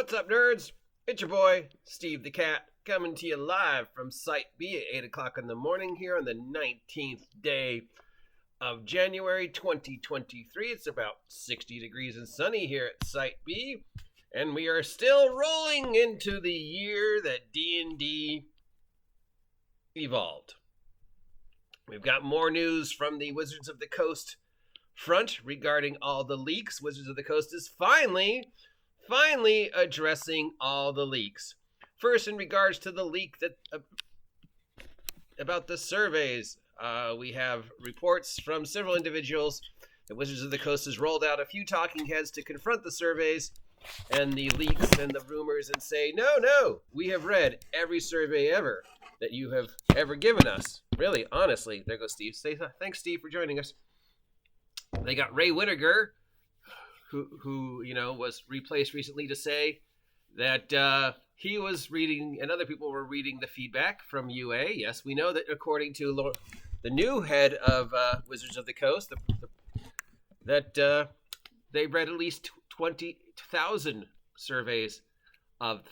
What's up, nerds? It's your boy, Steve the Cat, coming to you live from Site B at 8 o'clock in the morning here on the 19th day of January 2023. It's about 60 degrees and sunny here at Site B, and we are still rolling into the year that D&D evolved. We've got more news from the Wizards of the Coast front regarding all the leaks. Wizards of the Coast is finally addressing all the leaks. First, in regards to the leak that about the surveys, we have reports from several individuals that Wizards of the Coast has rolled out a few talking heads to confront the surveys and the leaks and the rumors and say, no, we have read every survey ever that you have ever given us. Really, honestly. There goes Steve. Thanks, Steve, for joining us. They got Ray Whittaker, who was replaced recently, to say that he was reading, and other people were reading the feedback from UA. Yes, we know that according to the new head of Wizards of the Coast, that they read at least 20,000 surveys of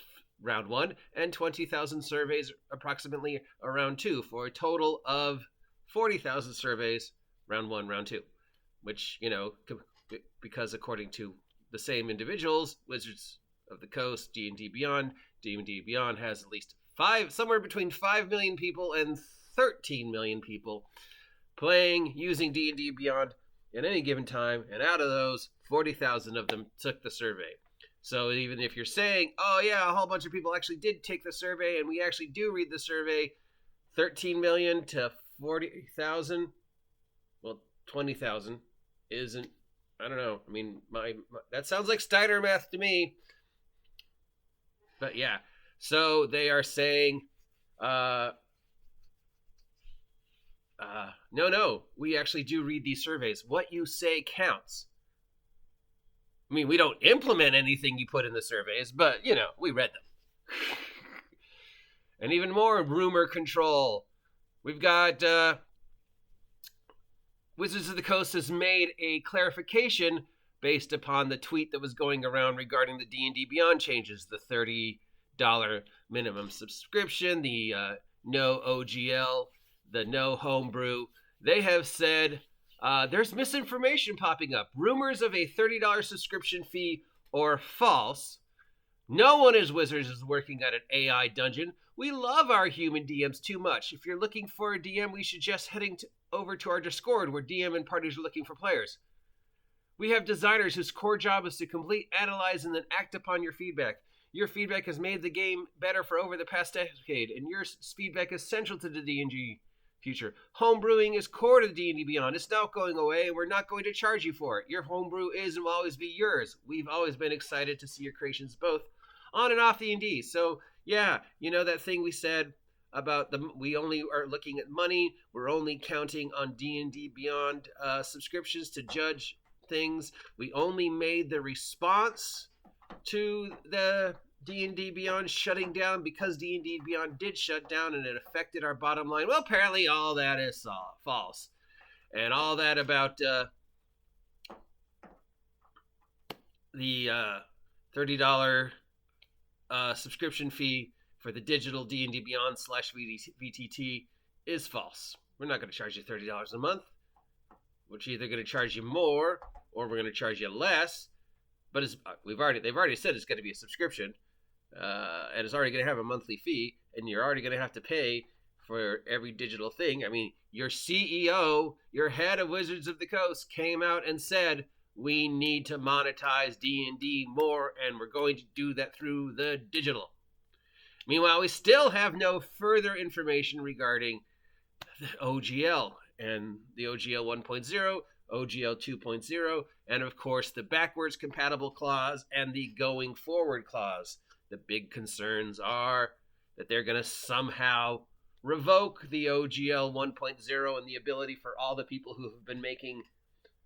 round one and 20,000 surveys approximately around two, for a total of 40,000 surveys round one, round two, which, because according to the same individuals, Wizards of the Coast, D&D Beyond has at least somewhere between 5 million people and 13 million people playing using D&D Beyond at any given time, and out of those, 40,000 of them took the survey. So even if you're saying, oh yeah, a whole bunch of people actually did take the survey and we actually do read the survey, 13 million to 40,000, well, 20,000 isn't, I don't know. I mean, that sounds like Stiner math to me. But yeah, so they are saying, no, we actually do read these surveys. What you say counts. I mean, we don't implement anything you put in the surveys, but, we read them. And even more rumor control. We've got Wizards of the Coast has made a clarification based upon the tweet that was going around regarding the D&D Beyond changes, the $30 minimum subscription, the no OGL, the no homebrew. They have said there's misinformation popping up. Rumors of a $30 subscription fee are false. No one at Wizards is working at an AI dungeon. We love our human DMs too much. If you're looking for a DM, we suggest heading over to our Discord, where DM and parties are looking for players. We have designers whose core job is to complete, analyze, and then act upon your feedback. Your feedback has made the game better for over the past decade, and your feedback is central to the D&D future. Homebrewing is core to D&D Beyond. It's not going away, and we're not going to charge you for it. Your homebrew is and will always be yours. We've always been excited to see your creations both on and off D&D. So, yeah, that thing we said about we only are looking at money. We're only counting on D&D Beyond subscriptions to judge things. We only made the response to the D&D Beyond shutting down because D&D Beyond did shut down and it affected our bottom line. Well, apparently all that is false. And all that about the $30 subscription fee for the digital D&D Beyond / VTT is false. We're not going to charge you $30 a month. We're either going to charge you more or we're going to charge you less. But they've already said it's going to be a subscription, and it's already going to have a monthly fee, and you're already going to have to pay for every digital thing. I mean, your CEO, your head of Wizards of the Coast, came out and said, we need to monetize D&D more, and we're going to do that through the digital. Meanwhile, we still have no further information regarding the OGL and the OGL 1.0, OGL 2.0, and of course the backwards compatible clause and the going forward clause. The big concerns are that they're going to somehow revoke the OGL 1.0 and the ability for all the people who have been making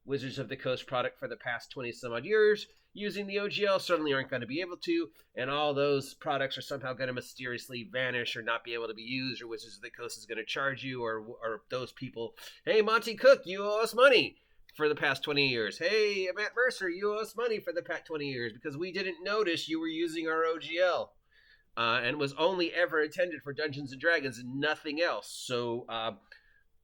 Wizards of the Coast product for the past 20 some odd years using the OGL suddenly aren't going to be able to, and all those products are somehow going to mysteriously vanish or not be able to be used, or Wizards of the Coast is going to charge you, or those people, hey, Monty Cook, you owe us money for the past 20 years. Hey, Matt Mercer, you owe us money for the past 20 years because we didn't notice you were using our OGL. And was only ever intended for Dungeons and Dragons and nothing else. So,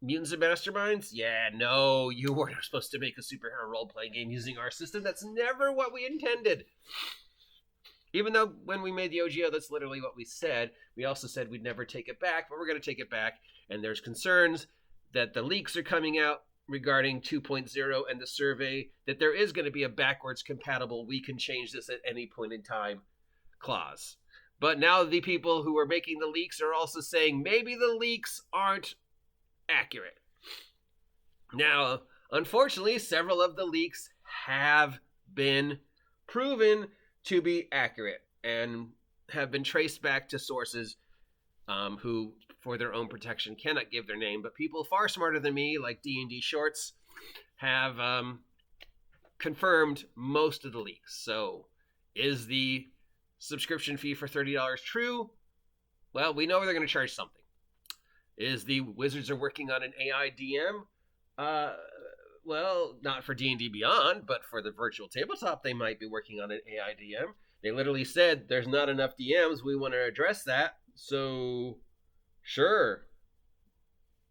Mutants and Masterminds? Yeah, no, you weren't supposed to make a superhero role-playing game using our system. That's never what we intended. Even though when we made the OGL, that's literally what we said. We also said we'd never take it back, but we're going to take it back. And there's concerns that the leaks are coming out regarding 2.0 and the survey, that there is going to be a backwards compatible, we can change this at any point in time clause. But now the people who are making the leaks are also saying maybe the leaks aren't accurate. Now, unfortunately, several of the leaks have been proven to be accurate and have been traced back to sources who, for their own protection, cannot give their name. But people far smarter than me, like D&D Shorts, have confirmed most of the leaks. So, is the subscription fee for $30 true? Well, we know they're going to charge something. Is the Wizards are working on an AI DM? Well, not for D&D Beyond, but for the virtual tabletop, they might be working on an AI DM. They literally said, there's not enough DMs, we want to address that. So, sure.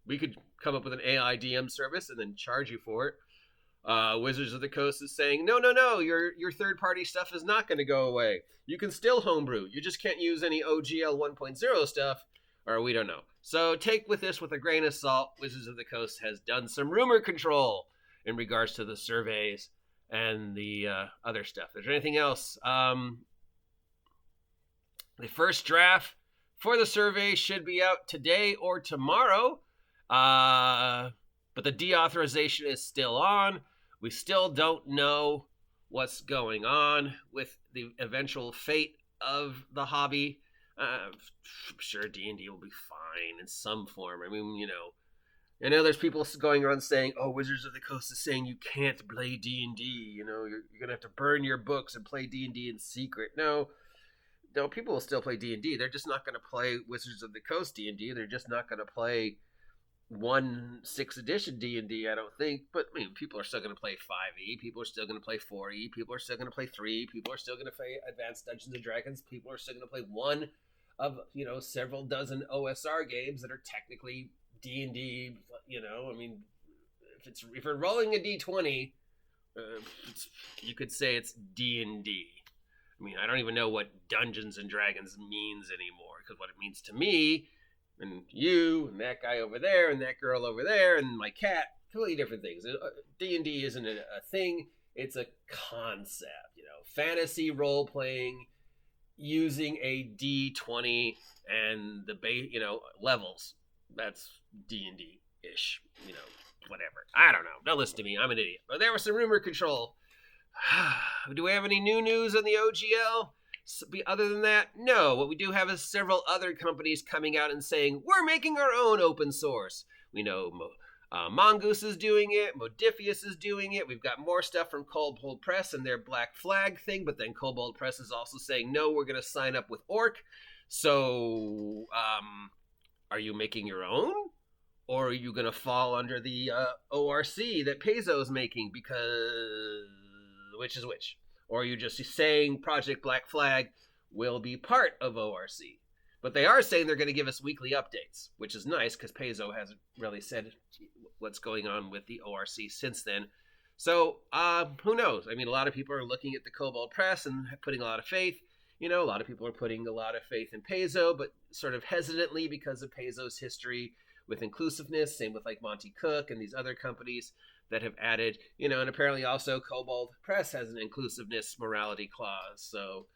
We could come up with an AI DM service and then charge you for it. Wizards of the Coast is saying, no, your third-party stuff is not going to go away. You can still homebrew. You just can't use any OGL 1.0 stuff, or we don't know. So take with this with a grain of salt. Wizards of the Coast has done some rumor control in regards to the surveys and the other stuff. Is there anything else? The first draft for the survey should be out today or tomorrow, but the deauthorization is still on. We still don't know what's going on with the eventual fate of the hobby. I'm sure D&D will be fine in some form. I mean, I know there's people going around saying, oh, Wizards of the Coast is saying you can't play D&D. You're going to have to burn your books and play D&D in secret. No, people will still play D&D. They're just not going to play Wizards of the Coast D&D. They're just not going to play 1/6 edition D&D, I don't think. But I mean, people are still going to play 5e. People are still going to play 4e. People are still going to play 3. People are still going to play Advanced Dungeons and Dragons. People are still going to play one of several dozen OSR games that are technically D&D. I mean, if you're rolling a D20, you could say it's D&D. I mean, I don't even know what Dungeons and Dragons means anymore, because what it means to me, and you, and that guy over there, and that girl over there, and my cat, completely different things. D&D isn't a thing, it's a concept. Fantasy role-playing, using a D20 and the levels. That's D&D-ish, whatever. I don't know. Don't listen to me. I'm an idiot. But there was some rumor control. Do we have any new news on the OGL? Other than that, no. What we do have is several other companies coming out and saying, we're making our own open source. We know Mongoose is doing it. Modifius is doing it. We've got more stuff from Kobold Press and their Black Flag thing, but then Kobold Press is also saying, no, we're going to sign up with Orc. So, are you making your own? Or are you going to fall under the ORC that Paizo is making? Because which is which? Or are you just saying Project Black Flag will be part of ORC? But they are saying they're going to give us weekly updates, which is nice because Paizo hasn't really said what's going on with the ORC since then. So, who knows? I mean, a lot of people are looking at the Kobold Press and putting a lot of faith. A lot of people are putting a lot of faith in Paizo, but sort of hesitantly because of Paizo's history with inclusiveness. Same with like Monty Cook and these other companies that have added, and apparently also Kobold Press has an inclusiveness morality clause. So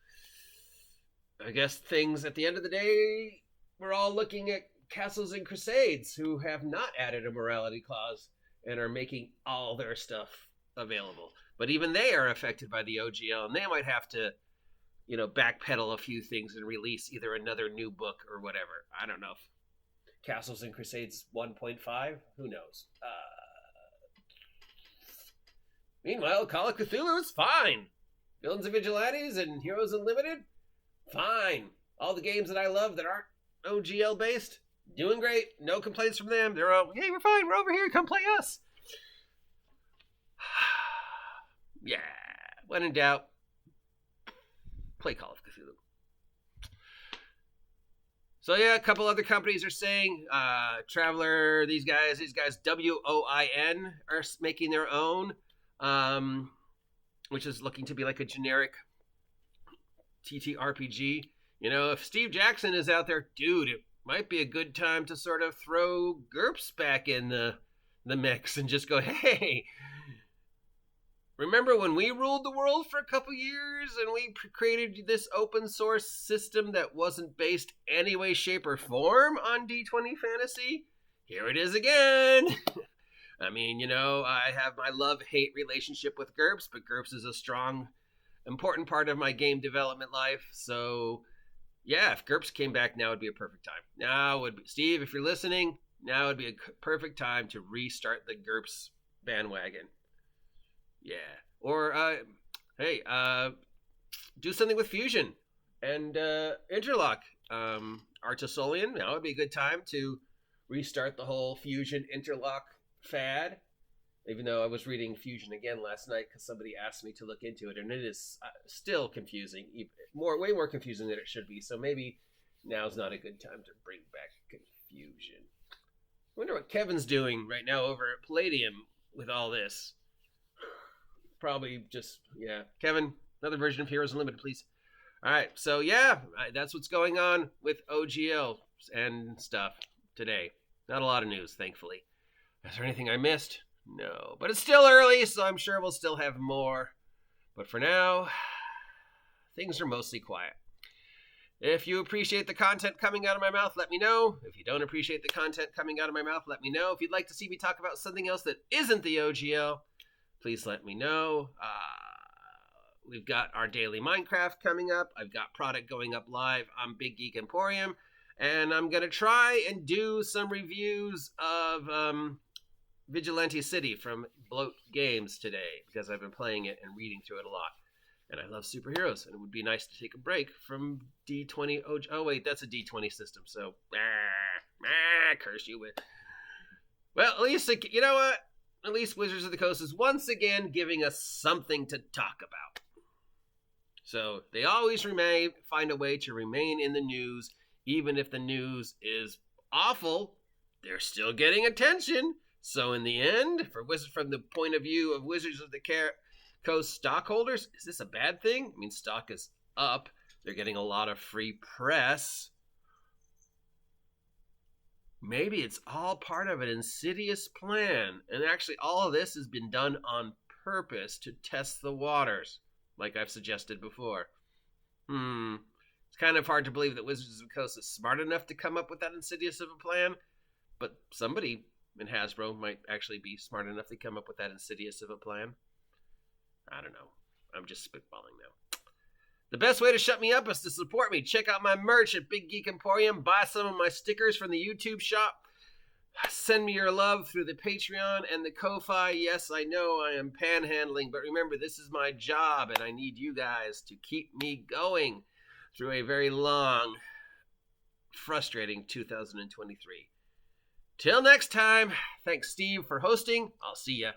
I guess things at the end of the day, we're all looking at Castles and Crusades who have not added a morality clause and are making all their stuff available. But even they are affected by the OGL, and they might have to, backpedal a few things and release either another new book or whatever. I don't know. Castles and Crusades 1.5? Who knows? Meanwhile, Call of Cthulhu is fine. Villains and Vigilantes and Heroes Unlimited? Fine. All the games that I love that aren't OGL based? Doing great. No complaints from them. They're all, hey, we're fine. We're over here. Come play us. Yeah. When in doubt, play Call of Cthulhu. So yeah, a couple other companies are saying, Traveler, these guys, WOYN are making their own, which is looking to be like a generic TTRPG. You know, if Steve Jackson is out there, dude, it might be a good time to sort of throw GURPS back in the mix and just go, hey, remember when we ruled the world for a couple years and we created this open source system that wasn't based any way, shape, or form on D20 Fantasy? Here it is again. I mean, you know, I have my love-hate relationship with GURPS, but GURPS is a strong, important part of my game development life. So, yeah, if GURPS came back, now would be a perfect time. Now would be, Steve, if you're listening, now would be a perfect time to restart the GURPS bandwagon. Yeah. Or, hey, do something with Fusion and Interlock. Artisolian, now would be a good time to restart the whole Fusion Interlock fad. Even though I was reading Fusion again last night because somebody asked me to look into it, and it is still confusing. Way more confusing than it should be. So maybe now's not a good time to bring back Confusion. I wonder what Kevin's doing right now over at Palladium with all this. Probably just, yeah. Kevin, another version of Heroes Unlimited, please. All right, so yeah, that's what's going on with OGL and stuff today. Not a lot of news, thankfully. Is there anything I missed? No, but it's still early, so I'm sure we'll still have more. But for now, things are mostly quiet. If you appreciate the content coming out of my mouth, let me know. If you don't appreciate the content coming out of my mouth, let me know. If you'd like to see me talk about something else that isn't the OGL, please let me know. We've got our daily Minecraft coming up. I've got product going up live on Big Geek Emporium. And I'm going to try and do some reviews of Vigilante City from Bloat Games today, because I've been playing it and reading through it a lot. And I love superheroes, and it would be nice to take a break from D20. Oh wait, that's a D20 system, so curse you with. Well, at least, you know what? At least Wizards of the Coast is once again giving us something to talk about. So they always find a way to remain in the news, even if the news is awful. They're still getting attention. So in the end, from the point of view of Wizards of the Coast stockholders, is this a bad thing? I mean, stock is up. They're getting a lot of free press. Maybe it's all part of an insidious plan. And actually, all of this has been done on purpose to test the waters, like I've suggested before. It's kind of hard to believe that Wizards of the Coast is smart enough to come up with that insidious of a plan. But somebody in Hasbro might actually be smart enough to come up with that insidious of a plan. I don't know. I'm just spitballing now. The best way to shut me up is to support me. Check out my merch at Big Geek Emporium. Buy some of my stickers from the YouTube shop. Send me your love through the Patreon and the Ko-Fi. Yes, I know I am panhandling, but remember, this is my job, and I need you guys to keep me going through a very long, frustrating 2023. Till next time, thanks, Steve, for hosting. I'll see ya.